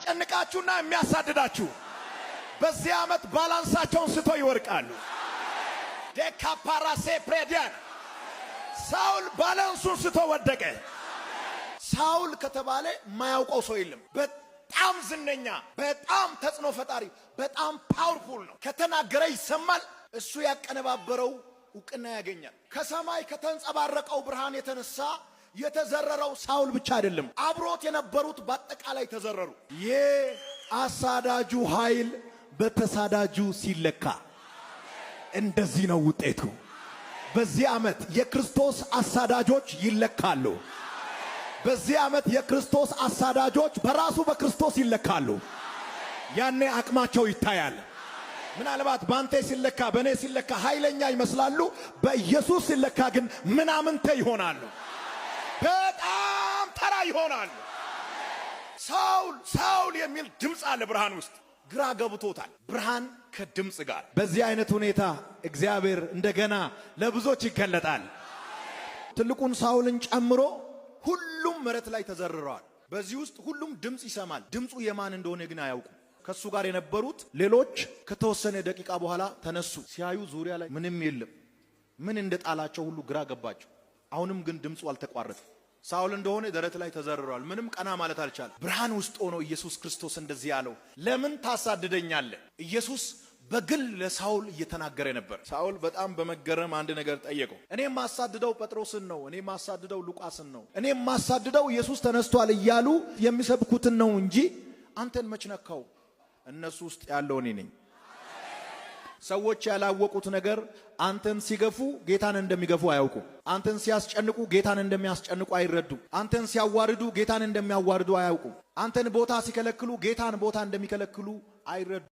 የሚያስጨንቃችሁና የሚያሳድዳችሁ በዚህ ዓመት ባላንሳቸውን ስቶ ይወርቃሉ። ዴካፓራሴ ፕሬዲያን ሳውል ባላንሱን ስቶ ወደቀ። ሳውል ከተባለ ማያውቀው ሰው የለም። በጣም ዝነኛ፣ በጣም ተጽዕኖ ፈጣሪ፣ በጣም ፓወርፉል ነው። ከተናገረ ይሰማል። እሱ ያቀነባበረው ዕውቅና ያገኛል። ከሰማይ ከተንጸባረቀው ብርሃን የተነሳ የተዘረረው ሳውል ብቻ አይደለም፣ አብሮት የነበሩት በአጠቃላይ ተዘረሩ። የአሳዳጁ ኃይል በተሳዳጁ ሲለካ እንደዚህ ነው ውጤቱ። በዚህ ዓመት የክርስቶስ አሳዳጆች ይለካሉ። በዚህ ዓመት የክርስቶስ አሳዳጆች በራሱ በክርስቶስ ይለካሉ። ያኔ አቅማቸው ይታያል። ምናልባት ባንተ ሲለካ በኔ ሲለካ ኃይለኛ ይመስላሉ። በኢየሱስ ሲለካ ግን ምናምንተ ይሆናሉ። በጣም ተራ ይሆናሉ። ሳውል ሳውል የሚል ድምፅ አለ ብርሃን ውስጥ። ግራ ገብቶታል ብርሃን ከድምፅ ጋር። በዚህ አይነት ሁኔታ እግዚአብሔር እንደገና ለብዙዎች ይገለጣል። ትልቁን ሳውልን ጨምሮ ሁሉም መሬት ላይ ተዘርረዋል። በዚህ ውስጥ ሁሉም ድምፅ ይሰማል። ድምፁ የማን እንደሆነ ግን አያውቁም። ከሱ ጋር የነበሩት ሌሎች ከተወሰነ ደቂቃ በኋላ ተነሱ። ሲያዩ ዙሪያ ላይ ምንም የለም። ምን እንደጣላቸው ሁሉ ግራ ገባቸው። አሁንም ግን ድምፁ አልተቋረጠም። ሳውል እንደሆነ ደረት ላይ ተዘርሯል። ምንም ቀና ማለት አልቻለም። ብርሃን ውስጥ ሆኖ ኢየሱስ ክርስቶስ እንደዚህ ያለው፣ ለምን ታሳድደኛለህ? ኢየሱስ በግል ለሳውል እየተናገረ ነበር። ሳውል በጣም በመገረም አንድ ነገር ጠየቀው። እኔ ማሳድደው ጴጥሮስን ነው፣ እኔ ማሳድደው ሉቃስን ነው፣ እኔ ማሳድደው ኢየሱስ ተነስቷል እያሉ የሚሰብኩትን ነው እንጂ አንተን መች ነካው? እነሱ ውስጥ ያለው እኔ ነኝ። ሰዎች ያላወቁት ነገር አንተን ሲገፉ ጌታን እንደሚገፉ አያውቁ። አንተን ሲያስጨንቁ ጌታን እንደሚያስጨንቁ አይረዱ። አንተን ሲያዋርዱ ጌታን እንደሚያዋርዱ አያውቁ። አንተን ቦታ ሲከለክሉ ጌታን ቦታ እንደሚከለክሉ አይረዱ።